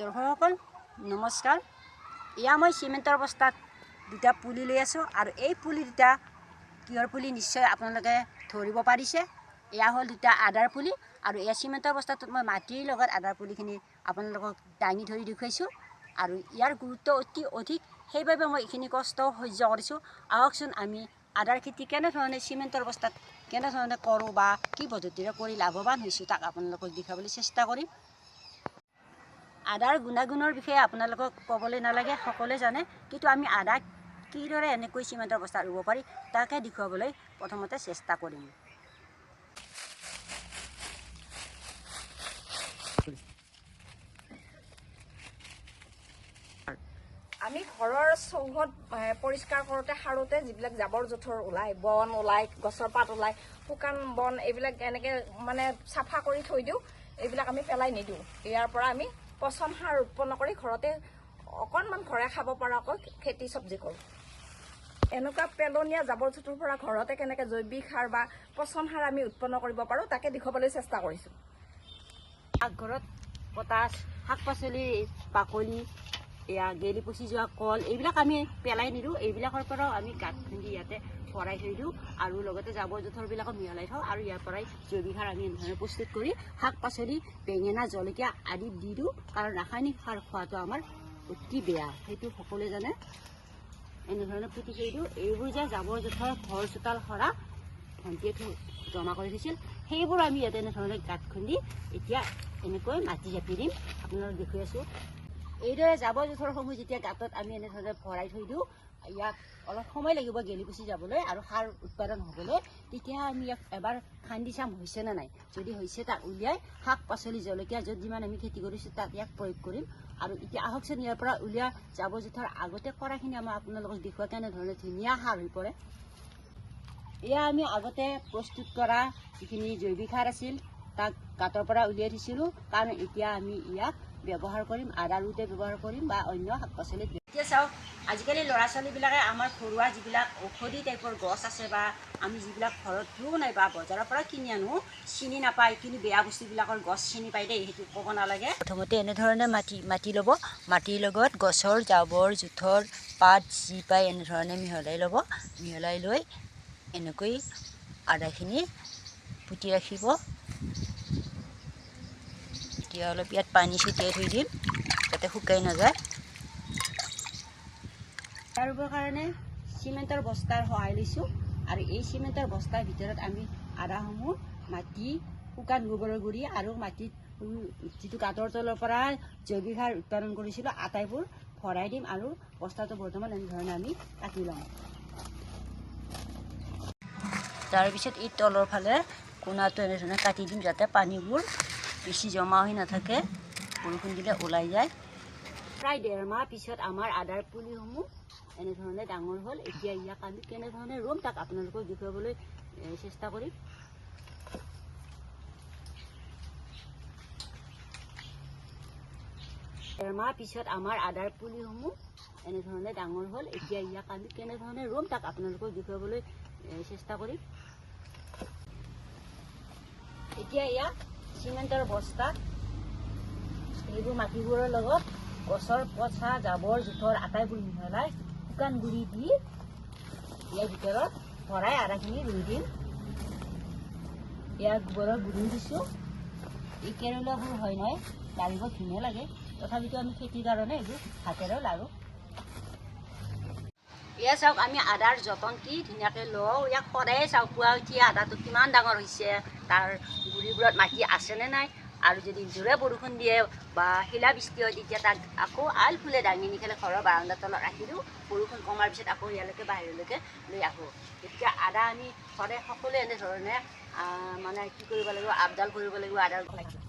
দৰ্শকসকল নমস্কাৰ। এয়া মই চিমেণ্টৰ বস্তাত দুটা পুলি লৈ আছোঁ আৰু এই পুলি দুটা কিহৰ পুলি নিশ্চয় আপোনালোকে ধৰিব পাৰিছে। এয়া হ'ল দুটা আদাৰ পুলি আৰু এয়া চিমেণ্টৰ বস্তাটোত মই মাটিৰ লগত আদাৰ পুলিখিনি আপোনালোকক দাঙি ধৰি দেখুৱাইছোঁ আৰু ইয়াৰ গুৰুত্ব অতি অধিক, সেইবাবে মই এইখিনি কষ্ট সহ্য কৰিছোঁ। আহকচোন আমি আদাৰ খেতি কেনেধৰণে চিমেণ্টৰ বস্তাত কেনেধৰণে কৰোঁ বা কি পদ্ধতিৰে কৰি লাভৱান হৈছোঁ তাক আপোনালোকক দেখুৱাবলৈ চেষ্টা কৰিম। আদাৰ গুণাগুণৰ বিষয়ে আপোনালোকক ক'বলৈ নালাগে, সকলোৱে জানে, কিন্তু আমি আদা কিদৰে এনেকৈ চিমেণ্টৰ বস্তাত ৰুব পাৰি তাকে দেখুৱাবলৈ প্ৰথমতে চেষ্টা কৰিম। আমি ঘৰৰ চৌহদ পৰিষ্কাৰ কৰোঁতে সাৰোঁতে যিবিলাক জাবৰ জোঁথৰ ওলায়, বন ওলায়, গছৰ পাত ওলায়, শুকান বন, এইবিলাক এনেকৈ মানে চাফা কৰি থৈ দিওঁ। এইবিলাক আমি পেলাই নিদিওঁ। ইয়াৰ পৰা আমি পচন সাৰ উৎপন্ন কৰি ঘৰতে অকণমান ঘৰে খাব পৰাকৈ খেতি চব্জি কৰোঁ। এনেকুৱা পেলনীয়া জাবৰ জোঁথৰ পৰা ঘৰতে কেনেকৈ জৈৱিক সাৰ বা পচন সাৰ আমি উৎপন্ন কৰিব পাৰোঁ তাকে দেখুৱাবলৈ চেষ্টা কৰিছোঁ। পাকঘৰত পটাচ, শাক পাচলিৰ বাকলি, এয়া গেলি পচি যোৱা কল, এইবিলাক আমি পেলাই নিদিওঁ। এইবিলাকৰ পৰাও আমি গাঁত খান্দি ইয়াতে ভৰাই থৈ দিওঁ আৰু লগতে জাবৰ জোঁথৰবিলাকো মিহলাই থওঁ আৰু ইয়াৰ পৰাই জৈৱিক সাৰ আমি এনেধৰণে প্ৰস্তুত কৰি শাক পাচলি, বেঙেনা, জলকীয়া আদি দি দিওঁ। কাৰণ ৰাসায়নিক সাৰ খোৱাটো আমাৰ অতি বেয়া, সেইটো সকলোৱে জানে। এনেধৰণে পুতি থৈ দিওঁ। এইবোৰ যে জাবৰ জোঁথৰ ঘৰ চোতাল সৰা ভণ্টিয়ে জমা কৰি থৈছিল, সেইবোৰ আমি ইয়াতে এনেধৰণে গাঁত খান্দি এতিয়া এনেকৈ মাটি জাপি দিম। আপোনালোকক দেখুৱাই আছোঁ। এইদৰে জাবৰ জোঁথৰসমূহ যেতিয়া গাঁতত আমি এনেধৰণে ভৰাই থৈ দিওঁ, ইয়াক অলপ সময় লাগিব গেলি পচি যাবলৈ আৰু সাৰ উৎপাদন হ'বলৈ। তেতিয়া আমি ইয়াক এবাৰ খান্দি চাম হৈছেনে নাই। যদি হৈছে তাক উলিয়াই শাক পাচলি, জলকীয়া য'ত যিমান আমি খেতি কৰিছোঁ তাত ইয়াক প্ৰয়োগ কৰিম। আৰু এতিয়া আহকচোন ইয়াৰ পৰা উলিওৱা জাবৰ জোঁথৰ আগতে কৰাখিনি আমাৰ আপোনালোকক দেখুওৱা কেনেধৰণে ধুনীয়া সাৰ হৈ পৰে। এয়া আমি আগতে প্ৰস্তুত কৰা যিখিনি জৈৱিক সাৰ আছিল তাক গাঁতৰ পৰা উলিয়াই থৈছিলোঁ, কাৰণ এতিয়া আমি ইয়াক ব্যৱহাৰ কৰিম, আদা ৰুওঁতে ব্যৱহাৰ কৰিম বা অন্য শাক পাচলিত। এতিয়া চাওক, আজিকালি ল'ৰা ছোৱালীবিলাকে আমাৰ ঘৰুৱা যিবিলাক ঔষধি টাইপৰ গছ আছে বা আমি যিবিলাক ঘৰত ৰুওঁ নাই বা বজাৰৰ পৰা কিনি আনো, চিনি নাপায়, কিন্তু বেয়া বস্তুবিলাকৰ গছ চিনি পায় দেই, সেইটো ক'ব নালাগে। প্ৰথমতে এনেধৰণে মাটি ল'ব, মাটিৰ লগত গছৰ জাবৰ জোঁথৰ পাত যি পায় এনেধৰণে মিহলাই ল'ব। মিহলাই লৈ এনেকৈ আদাখিনি পুতি ৰাখিব। এতিয়া অলপ ইয়াত পানী ছটিয়াই থৈ দিম যাতে শুকাই নাযায়। তাৰ ৰুবৰ কাৰণে চিমেণ্টৰ বস্তাৰ সহায় লৈছোঁ আৰু এই চিমেণ্টৰ বস্তাৰ ভিতৰত আমি আদাসমূহ মাটি, শুকান গোবৰৰ গুড়ি আৰু মাটিত যিটো গাঁতৰ তলৰ পৰা জৈৱিক সাৰ উৎপাদন কৰিছিলোঁ আটাইবোৰ ভৰাই দিম আৰু বস্তাটো বৰ্তমান এনেধৰণে আমি কাটি ল'ম। তাৰপিছত এই তলৰ ফালে কোণাটো এনেধৰণে কাটি দিম যাতে পানীবোৰ বেছি জমা হৈ নাথাকে, বৰষুণ দিলে ওলাই যায়। প্ৰায় 1.5 মাহ পিছত আমাৰ আদাৰ পুলিসমূহ এনেধৰণে ডাঙৰ হ'ল। এতিয়া ইয়াক আমি কেনেধৰণে ৰুম তাক আপোনালোকক দেখুৱাবলৈ চেষ্টা কৰিম। এমাহ পিছত আমাৰ আদাৰ পুলিসমূহ এনেধৰণে ডাঙৰ হ'ল। এতিয়া ইয়াক আমি কেনেধৰণে ৰুম তাক আপোনালোকক দেখুৱাবলৈ চেষ্টা কৰিম। এতিয়া ইয়াক চিমেণ্টৰ বস্তাত এইবোৰ মাটিবোৰৰ লগত গছৰ পচা, জাবৰ জোঁথৰ আটাইবোৰ মিহলাই শুকান গুড়ি দি ইয়াৰ ভিতৰত ভৰাই আদাখিনি ৰুই দিম। ইয়াৰ গোবৰৰ গুড়িও দিছোঁ। এই কেৰেলাবোৰ হয় নহয়, লাৰিব ধুনীয়া লাগে, তথাপিতো আমি খেতিৰ কাৰণে এইবোৰ হাতেৰে লাৰোঁ। এয়া চাওক, আমি আদাৰ যতন কি ধুনীয়াকৈ লওঁ। ইয়াক সদায়ে চাওক, পুৱা উঠি আদাটো কিমান ডাঙৰ হৈছে, তাৰ গুৰিবোৰত মাটি আছেনে নাই, আৰু যদি জোৰে বৰষুণ দিয়ে বা শিলাবৃষ্টি হয় তেতিয়া তাক আকৌ আল ফুলে দাঙি নি পেলাই ঘৰৰ বাৰাণ্ডাৰ তলত ৰাখি দিওঁ। বৰষুণ কমাৰ পিছত আকৌ ইয়ালৈকে বাহিৰলৈকে লৈ আহোঁ। গতিকে আদা আমি সদায় সকলোৱে এনেধৰণে মানে কি কৰিব লাগিব, আপডাল কৰিব লাগিব আদাৰ লাগিব।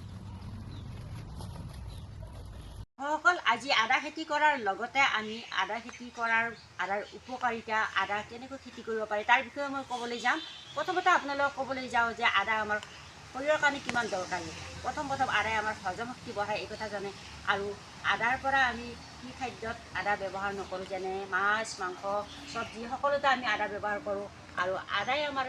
সকল আজি আদা খেতি কৰাৰ লগতে আমি আদা খেতি কৰাৰ আদাৰ উপকাৰিতা, আদা কেনেকৈ খেতি কৰিব পাৰি তাৰ বিষয়ে মই ক'বলৈ যাম। প্ৰথমতে আপোনালোকক ক'বলৈ যাওঁ যে আদা আমাৰ শৰীৰৰ কাৰণে কিমান দৰকাৰী। প্ৰথম আদাই আমাৰ হজম শক্তি বঢ়ায়, এই কথা জানে। আৰু আদাৰ পৰা আমি কি খাদ্যত আদা ব্যৱহাৰ নকৰোঁ, যেনে মাছ, মাংস, চব্জি সকলোতে আমি আদা ব্যৱহাৰ কৰোঁ। আৰু আদাই আমাৰ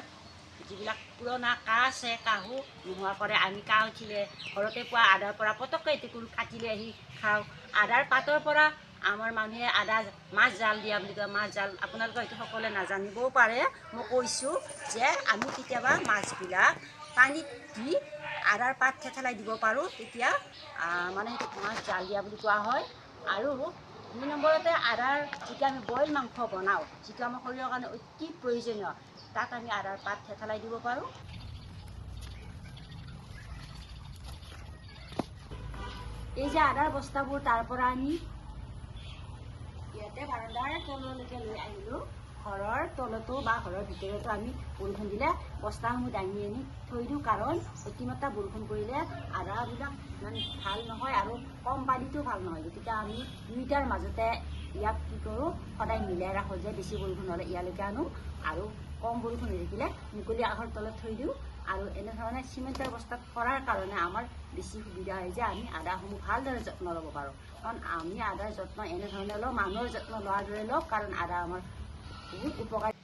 যিবিলাক পুৰণা কাহ আছে কাহো নোহোৱা কৰে। আমি কাহ উঠিলে ঘৰতে পোৱা আদাৰ পৰা পটককৈ এটুকুৰ কাটি লৈ আহি খাওঁ। আদাৰ পাতৰ পৰা আমাৰ মানুহে আদা মাছ জাল দিয়া বুলি কয়। মাছ জাল আপোনালোকে হয়তো সকলোৱে নাজানিবও পাৰে। মই কৈছোঁ যে আমি কেতিয়াবা মাছবিলাক পানীত দি আদাৰ পাত থেতেলাই দিব পাৰোঁ, তেতিয়া মানে সেইটো মাছ জাল দিয়া বুলি কোৱা হয়। আৰু 2 নম্বৰতে আদাৰ যেতিয়া আমি বইল মাংস বনাওঁ, যিটো আমাৰ শৰীৰৰ কাৰণে অতি প্ৰয়োজনীয়, তাত আমি আদাৰ পাত থেতেলাই দিব পাৰোঁ। এই যে আদাৰ বস্তাবোৰ তাৰ পৰা আমি ইয়াতে বাৰান্দাৰ তললৈকে লৈ আহিলোঁ। ঘৰৰ তলতো বা ঘৰৰ ভিতৰতো আমি বৰষুণ দিলে বস্তাসমূহ দাঙি আনি থৈ দিওঁ, কাৰণ অতিমাত্ৰা বৰষুণ পৰিলে আদাবিলাক ইমান ভাল নহয় আৰু কম পানীটো ভাল নহয়। গতিকে আমি দুয়োটাৰ মাজতে ইয়াক কি কৰোঁ, সদায় মিলাই ৰাখোঁ যে বেছি বৰষুণ হ'লে ইয়ালৈকে আনোঁ আৰু কম বৰষুণ হৈ থাকিলে মুকলি আকাশৰ তলত থৈ দিওঁ। আৰু এনেধৰণে চিমেণ্টৰ বস্তাত কৰাৰ কাৰণে আমাৰ বেছি সুবিধা হয় যে আমি আদাসমূহ ভালদৰে যত্ন ল'ব পাৰোঁ। কাৰণ আমি আদাৰ যত্ন এনেধৰণে লওঁ, মানুহৰ যত্ন লোৱাৰ দৰে লওঁ, কাৰণ আদা আমাৰ বহুত উপকাৰী।